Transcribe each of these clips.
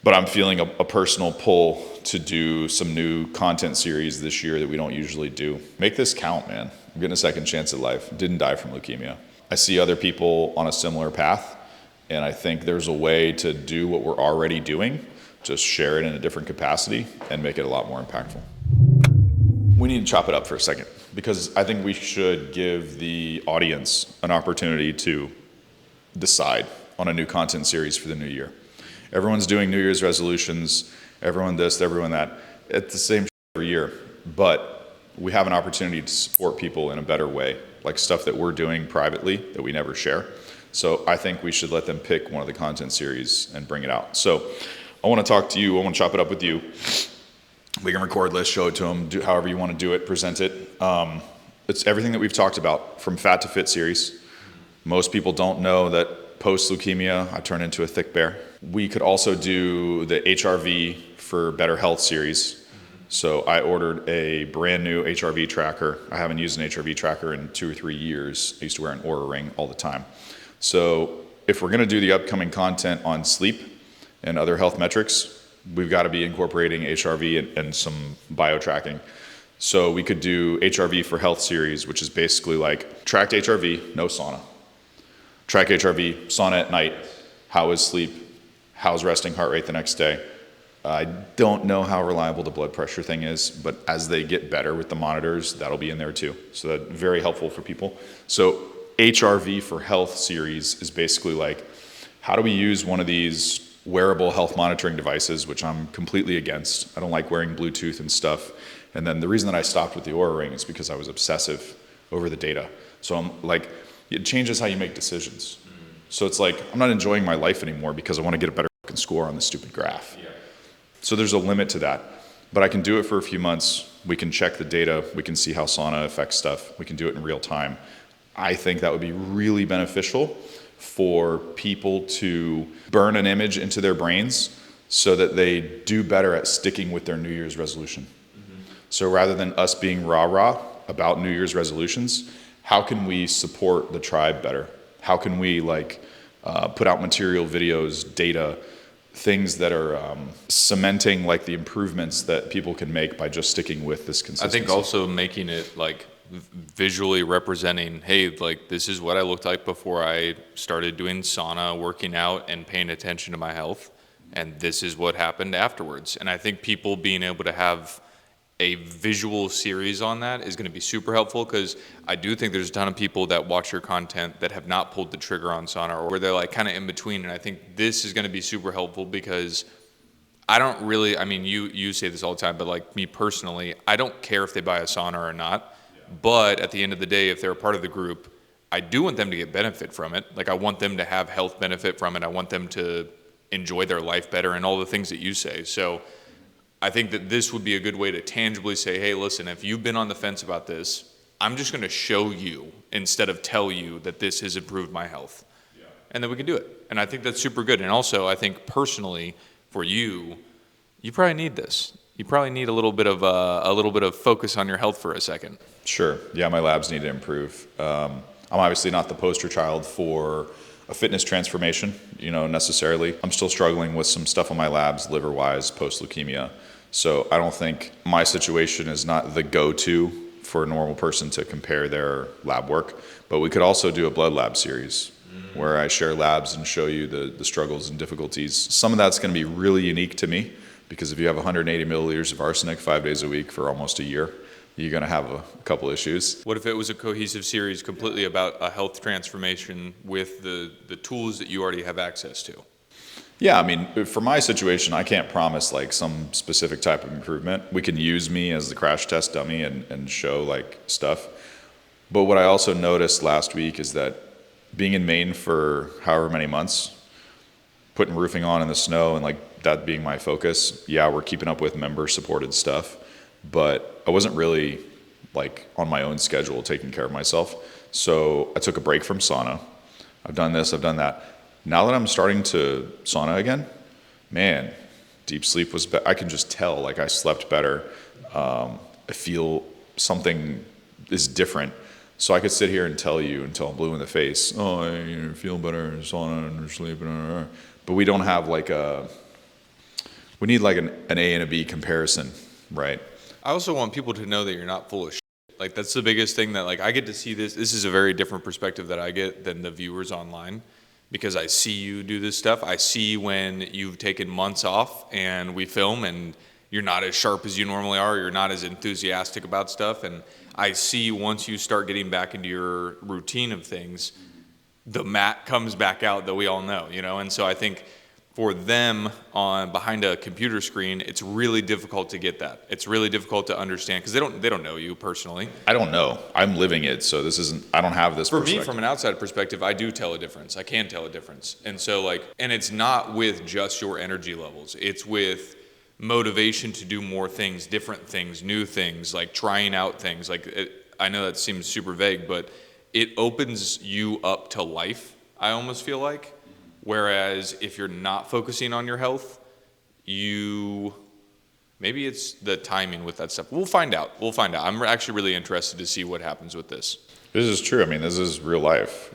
But I'm feeling a personal pull to do some new content series this year that we don't usually do. Make this count, man. I'm getting a second chance at life. Didn't die from leukemia. I see other people on a similar path, and I think there's a way to do what we're already doing, just share it in a different capacity and make it a lot more impactful. We need to chop it up for a second, because I think we should give the audience an opportunity to decide on a new content series for the new year. Everyone's doing New Year's resolutions, everyone this, everyone that. It's the same every year, but we have an opportunity to support people in a better way, like stuff that we're doing privately that we never share. So I think we should let them pick one of the content series and bring it out. So I want to talk to you, I want to chop it up with you. We can record this, show it to them, do however you want to do it, present it. It's everything that we've talked about from Fat to Fit series. Most people don't know that post-leukemia, I turned into a thick bear. We could also do the HRV for Better Health series. So I ordered a brand new HRV tracker. I haven't used an HRV tracker in 2 or 3 years. I used to wear an Oura ring all the time. So if we're going to do the upcoming content on sleep and other health metrics, we've got to be incorporating HRV and some bio tracking. So we could do HRV for Health series, which is basically like tracked HRV, no sauna. Track HRV, sauna at night, how is sleep, how's resting heart rate the next day. I don't know how reliable the blood pressure thing is, but as they get better with the monitors, that'll be in there too. So that's very helpful for people. So HRV for Health series is basically like, how do we use one of these wearable health monitoring devices, which I'm completely against. I don't like wearing Bluetooth and stuff. And then the reason that I stopped with the Oura ring is because I was obsessive over the data. So I'm like, it changes how you make decisions. So it's like, I'm not enjoying my life anymore because I want to get a better fucking score on this stupid graph. Yeah. So there's a limit to that. But I can do it for a few months. We can check the data. We can see how sauna affects stuff. We can do it in real time. I think that would be really beneficial for people to burn an image into their brains so that they do better at sticking with their New Year's resolution. So rather than us being rah-rah about New Year's resolutions, how can we support the tribe better? How can we put out material, videos, data, things that are cementing like the improvements that people can make by just sticking with this consistency? I think also making it like visually representing, hey, like this is what I looked like before I started doing sauna, working out, and paying attention to my health, and this is what happened afterwards. And I think people being able to have a visual series on that is going to be super helpful, because I do think there's a ton of people that watch your content that have not pulled the trigger on sauna, or where they're like kind of in between. And I think this is going to be super helpful, because I don't really, I mean, you say this all the time, but like me personally, I don't care if they buy a sauna or not. But at the end of the day, if they're a part of the group, I do want them to get benefit from it. Like I want them to have health benefit from it. I want them to enjoy their life better and all the things that you say. So I think that this would be a good way to tangibly say, hey, listen, if you've been on the fence about this, I'm just going to show you instead of tell you that this has improved my health. Yeah. And then we can do it. And I think that's super good. And also, I think personally for you, you probably need this. You probably need a little bit of focus on your health for a second. Sure. Yeah, my labs need to improve. I'm obviously not the poster child for a fitness transformation, necessarily. I'm still struggling with some stuff on my labs, liver-wise, post-leukemia. So I don't think my situation is not the go-to for a normal person to compare their lab work. But we could also do a blood lab series where I share labs and show you the struggles and difficulties. Some of that's going to be really unique to me, because if you have 180 milliliters of arsenic 5 days a week for almost a year, you're going to have a couple issues. What if it was a cohesive series completely about a health transformation with the tools that you already have access to? Yeah, I mean, for my situation, I can't promise like some specific type of improvement. We can use me as the crash test dummy and show like stuff. But what I also noticed last week is that being in Maine for however many months, putting roofing on in the snow and like that being my focus, yeah, we're keeping up with member supported stuff, but I wasn't really like on my own schedule taking care of myself. So I took a break from sauna. I've done this, I've done that. Now that I'm starting to sauna again, man, deep sleep was I can just tell, like I slept better. I feel something is different. So I could sit here and tell you until I'm blue in the face, oh, I feel better in sauna and sleep. But we don't have like a We need like an A and a B comparison, right? I also want people to know that you're not full of shit. Like that's the biggest thing that like I get to see this. This is a very different perspective that I get than the viewers online because I see you do this stuff. I see when you've taken months off and we film and you're not as sharp as you normally are. You're not as enthusiastic about stuff. And I see once you start getting back into your routine of things, the Matt comes back out that we all know, you know? And so I think for them on behind a computer screen, it's really difficult to get that. It's really difficult to understand because they don't know you personally. I don't know. I'm living it, so this isn't. I don't have this. For me, from an outside perspective, I do tell a difference. I can tell a difference, and so like, and it's not with just your energy levels. It's with motivation to do more things, different things, new things, like trying out things. I know that seems super vague, but it opens you up to life. I almost feel like. Whereas if you're not focusing on your health, maybe it's the timing with that stuff. We'll find out. I'm actually really interested to see what happens with this. This is true. I mean, this is real life.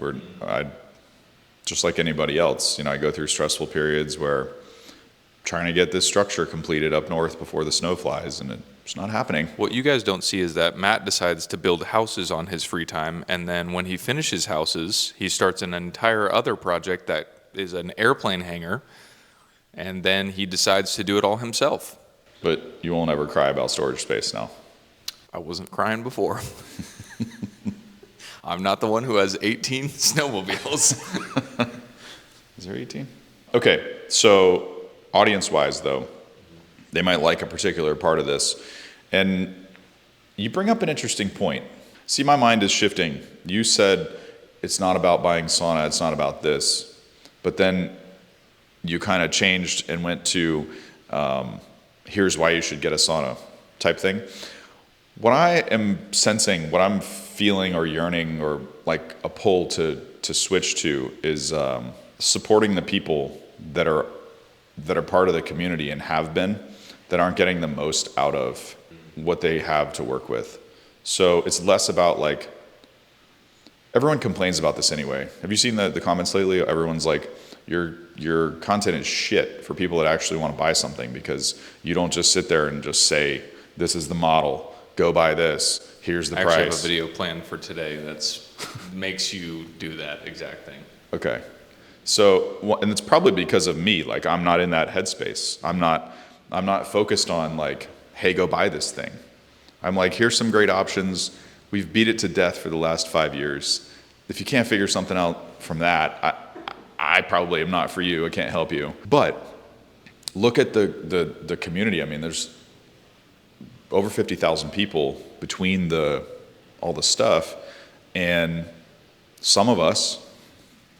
Just like anybody else, I go through stressful periods where I'm trying to get this structure completed up north before the snow flies, and it's not happening. What you guys don't see is that Matt decides to build houses on his free time, and then when he finishes houses, he starts an entire other project that is an airplane hangar, and then he decides to do it all himself. But you won't ever cry about storage space now. I wasn't crying before. I'm not the one who has 18 snowmobiles. Is there 18? Okay, so audience-wise, though, they might like a particular part of this. And you bring up an interesting point. See, my mind is shifting. You said it's not about buying sauna, it's not about this. But then you kind of changed and went to here's why you should get a sauna type thing. What I am sensing, what I'm feeling or yearning or like a pull to switch to is supporting the people that are part of the community and have been, that aren't getting the most out of what they have to work with. So it's less about like, everyone complains about this anyway. Have you seen the comments lately? Everyone's like, your content is shit for people that actually want to buy something because you don't just sit there and just say, this is the model, go buy this, here's the price. I actually have a video planned for today that makes you do that exact thing. Okay. So, and it's probably because of me. Like, I'm not in that headspace. I'm not focused on like, hey, go buy this thing. I'm like, here's some great options. We've beat it to death for the last 5 years. If you can't figure something out from that, I probably am not for you. I can't help you. But look at the community. I mean, there's over 50,000 people between all the stuff, and some of us,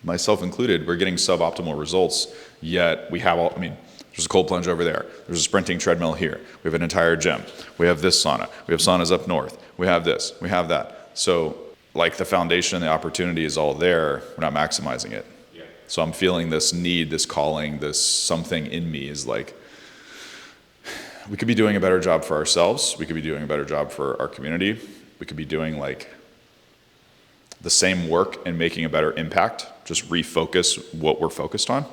myself included, we're getting suboptimal results. Yet we have there's a cold plunge over there. There's a sprinting treadmill here. We have an entire gym. We have this sauna. We have saunas up north. We have this. We have that. So like the foundation and the opportunity is all there. We're not maximizing it. Yeah. So I'm feeling this need, this calling, this something in me is like, we could be doing a better job for ourselves. We could be doing a better job for our community. We could be doing like the same work and making a better impact. Just refocus what we're focused on.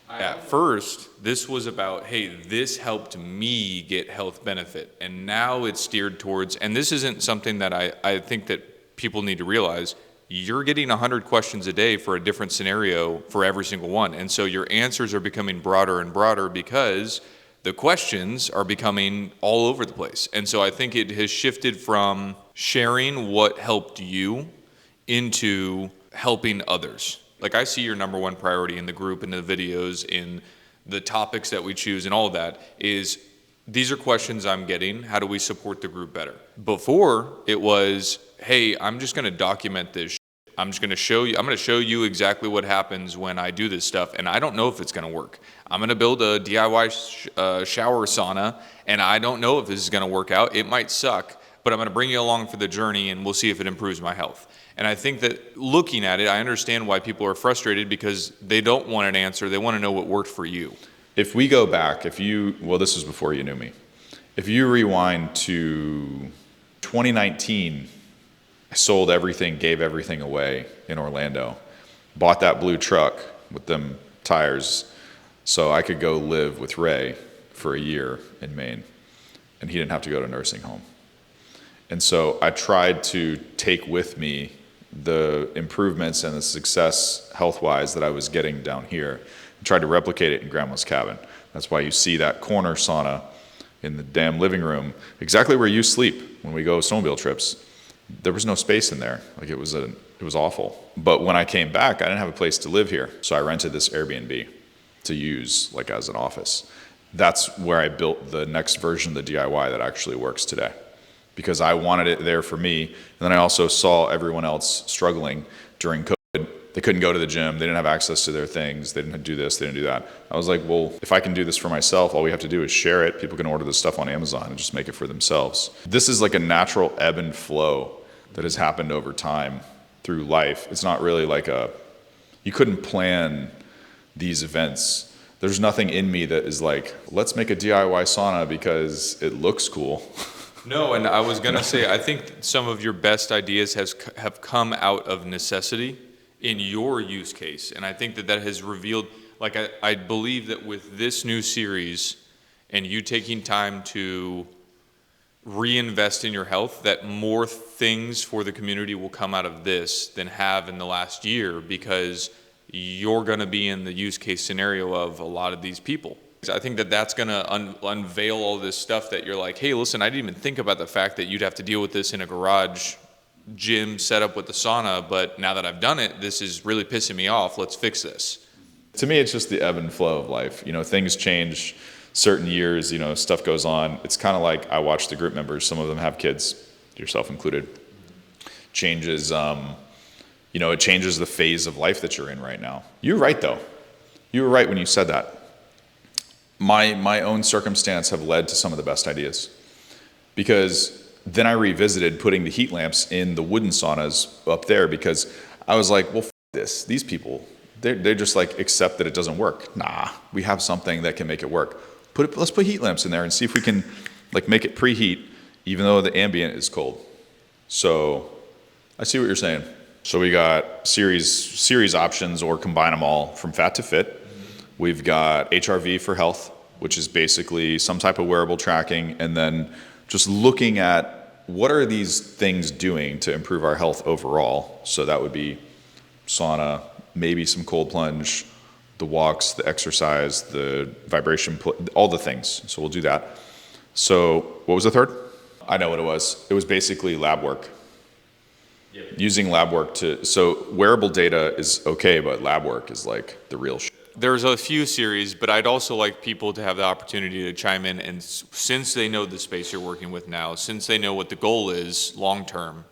At first, this was about, hey, this helped me get health benefit. And now it's steered towards, and this isn't something that I think that people need to realize, you're getting 100 questions a day for a different scenario for every single one. And so your answers are becoming broader and broader because the questions are becoming all over the place. And so I think it has shifted from sharing what helped you into helping others. Like I see your number one priority in the group, in the videos, in the topics that we choose and all of that is, these are questions I'm getting. How do we support the group better? Before it was, hey, I'm just going to document this. I'm going to show you exactly what happens when I do this stuff. And I don't know if it's going to work. I'm going to build a DIY shower sauna and I don't know if this is going to work out. It might suck, but I'm going to bring you along for the journey and we'll see if it improves my health. And I think that looking at it, I understand why people are frustrated because they don't want an answer. They want to know what worked for you. If we go back, this was before you knew me. If you rewind to 2019, I sold everything, gave everything away in Orlando. Bought that blue truck with them tires so I could go live with Ray for a year in Maine, and he didn't have to go to nursing home. And so I tried to take with me the improvements and the success health-wise that I was getting down here and tried to replicate it in Grandma's cabin. That's why you see that corner sauna in the damn living room, exactly where you sleep when we go snowmobile trips. There was no space in there. Like it was awful. But when I came back, I didn't have a place to live here. So I rented this Airbnb to use like as an office. That's where I built the next version of the DIY that actually works today, because I wanted it there for me. And then I also saw everyone else struggling during COVID. They couldn't go to the gym. They didn't have access to their things. They didn't do this. They didn't do that. I was like, well, if I can do this for myself, all we have to do is share it. People can order this stuff on Amazon and just make it for themselves. This is like a natural ebb and flow that has happened over time through life. It's not really like you couldn't plan these events. There's nothing in me that is like, let's make a DIY sauna because it looks cool. No, and I was going to say, I think some of your best ideas have come out of necessity in your use case. And I think that has revealed, like I believe that with this new series and you taking time to reinvest in your health, that more things for the community will come out of this than have in the last year, because you're going to be in the use case scenario of a lot of these people. I think that that's going to unveil all this stuff that you're like, hey, listen, I didn't even think about the fact that you'd have to deal with this in a garage gym set up with the sauna, but now that I've done it, this is really pissing me off. Let's fix this. To me, it's just the ebb and flow of life. Things change certain years, stuff goes on. It's kind of like I watch the group members. Some of them have kids, yourself included. Changes, it changes the phase of life that you're in right now. You're right, though. You were right when you said that. My own circumstance have led to some of the best ideas, because then I revisited putting the heat lamps in the wooden saunas up there, because I was like, well, this. These people, they just like accept that it doesn't work. Nah, we have something that can make it work. Let's put heat lamps in there and see if we can like make it preheat, even though the ambient is cold. So I see what you're saying. So we got series options, or combine them all from fat to fit. We've got HRV for health, which is basically some type of wearable tracking, and then just looking at what are these things doing to improve our health overall. So that would be sauna, maybe some cold plunge, the walks, the exercise, the vibration, all the things. So we'll do that. So what was the third? I know what it was. It was basically lab work. Yep. Using lab work so wearable data is okay, but lab work is like the real shit. There's a few series, but I'd also like people to have the opportunity to chime in. And since they know the space you're working with now, since they know what the goal is long term,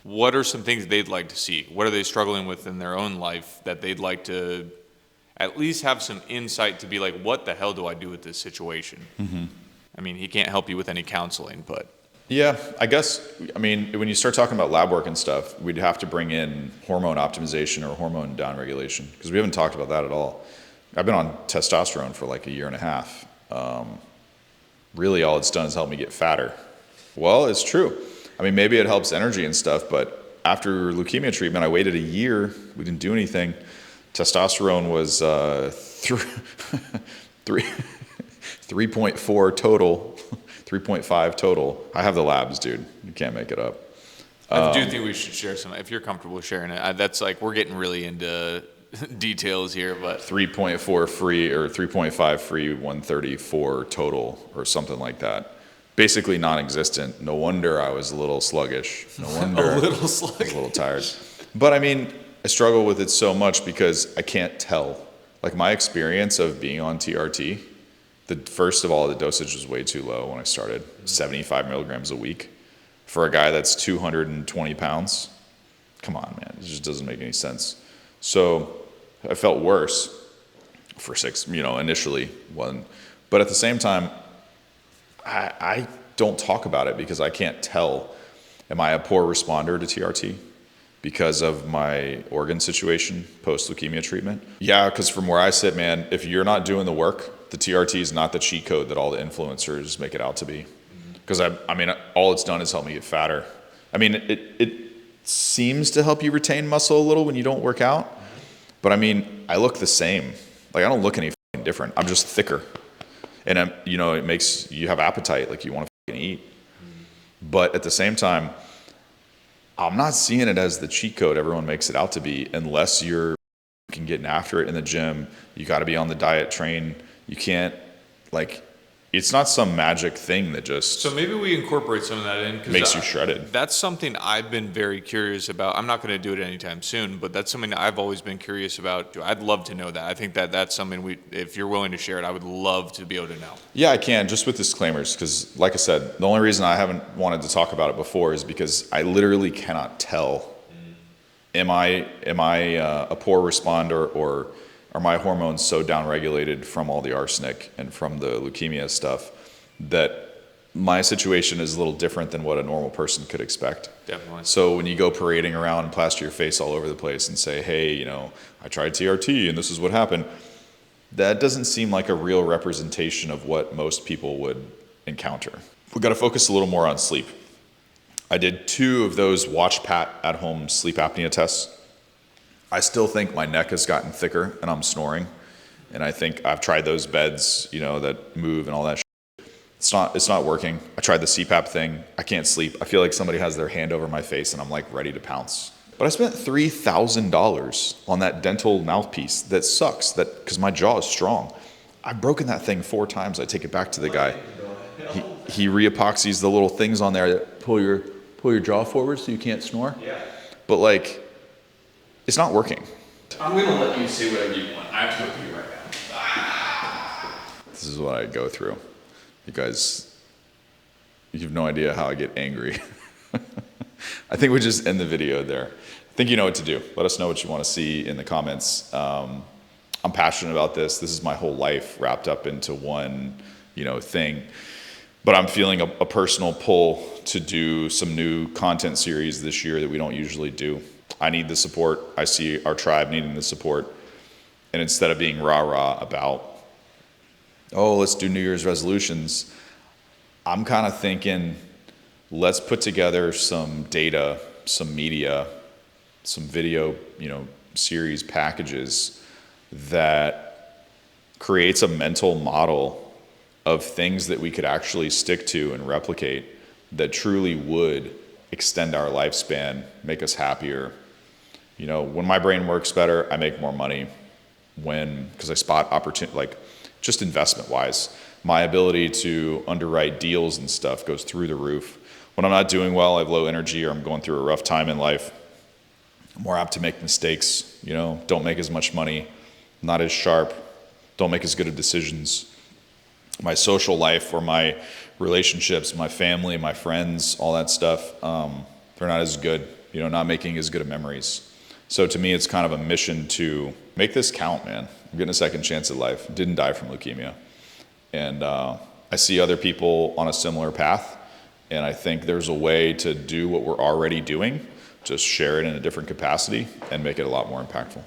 what are some things they'd like to see? What are they struggling with in their own life that they'd like to at least have some insight to be like, what the hell do I do with this situation? I mean, he can't help you with any counseling, but. Yeah, I guess, when you start talking about lab work and stuff, we'd have to bring in hormone optimization or hormone downregulation, because we haven't talked about that at all. I've been on testosterone for like a year and a half. Really all it's done is help me get fatter. Well, it's true. Maybe it helps energy and stuff, but after leukemia treatment, I waited a year. We didn't do anything. Testosterone was 3.4 total. 3.5 total. I have the labs, dude. You can't make it up. I do think we should share some, if you're comfortable sharing it. That's like, we're getting really into details here, but. 3.4 free, or 3.5 free, 134 total, or something like that. Basically non-existent. No wonder I was a little sluggish. No wonder. A little sluggish. I was a little tired. But I struggle with it so much because I can't tell. Like my experience of being on TRT, first of all, the dosage was way too low when I started, 75 milligrams a week. For a guy that's 220 pounds, come on, man, it just doesn't make any sense. So I felt worse for initially one. But at the same time, I don't talk about it because I can't tell. Am I a poor responder to TRT because of my organ situation post-leukemia treatment? Yeah, because from where I sit, man, if you're not doing the work, the TRT is not the cheat code that all the influencers make it out to be. Because all it's done is help me get fatter. It seems to help you retain muscle a little when you don't work out. But I look the same. Like I don't look any different. I'm just thicker. And, it makes you have appetite, like you want to fucking eat. But at the same time, I'm not seeing it as the cheat code everyone makes it out to be, unless you're getting after it in the gym. You got to be on the diet train. You can't, like, it's not some magic thing that just So maybe we incorporate some of that in. 'Cause makes you shredded. That's something I've been very curious about. I'm not going to do it anytime soon, but that's something that I've always been curious about. I'd love to know that. I think that that's something if you're willing to share it, I would love to be able to know. Yeah, I can, just with disclaimers, because like I said, the only reason I haven't wanted to talk about it before is because I literally cannot tell. Am I a poor responder, or are my hormones so downregulated from all the arsenic and from the leukemia stuff that my situation is a little different than what a normal person could expect? Definitely. So when you go parading around and plaster your face all over the place and say, hey, I tried TRT and this is what happened, that doesn't seem like a real representation of what most people would encounter. We've got to focus a little more on sleep. I did 2 of those watch Pat at home sleep apnea tests. I still think my neck has gotten thicker and I'm snoring. And I think I've tried those beds, that move and all that shit. It's not working. I tried the CPAP thing. I can't sleep. I feel like somebody has their hand over my face and I'm like ready to pounce. But I spent $3,000 on that dental mouthpiece that sucks, because my jaw is strong. I've broken that thing 4 times. I take it back to the guy. He re-epoxies the little things on there that pull your jaw forward so you can't snore. Yeah. But it's not working. I'm going to let you say whatever you want. I have to go pee right now. This is what I go through. You guys, you have no idea how I get angry. I think we just end the video there. I think you know what to do. Let us know what you want to see in the comments. I'm passionate about this. This is my whole life wrapped up into one, thing. But I'm feeling a personal pull to do some new content series this year that we don't usually do. I need the support. I see our tribe needing the support. And instead of being rah-rah about, let's do New Year's resolutions, I'm kind of thinking, let's put together some data, some media, some video, series packages that creates a mental model of things that we could actually stick to and replicate that truly would extend our lifespan, make us happier. When my brain works better, I make more money. Because I spot opportunity, just investment wise, my ability to underwrite deals and stuff goes through the roof. When I'm not doing well, I have low energy, or I'm going through a rough time in life, I'm more apt to make mistakes, don't make as much money, not as sharp, don't make as good of decisions. My social life, or my relationships, my family, my friends, all that stuff, they're not as good, not making as good of memories. So to me, it's kind of a mission to make this count, man. I'm getting a second chance at life. Didn't die from leukemia. And I see other people on a similar path, and I think there's a way to do what we're already doing, just share it in a different capacity and make it a lot more impactful.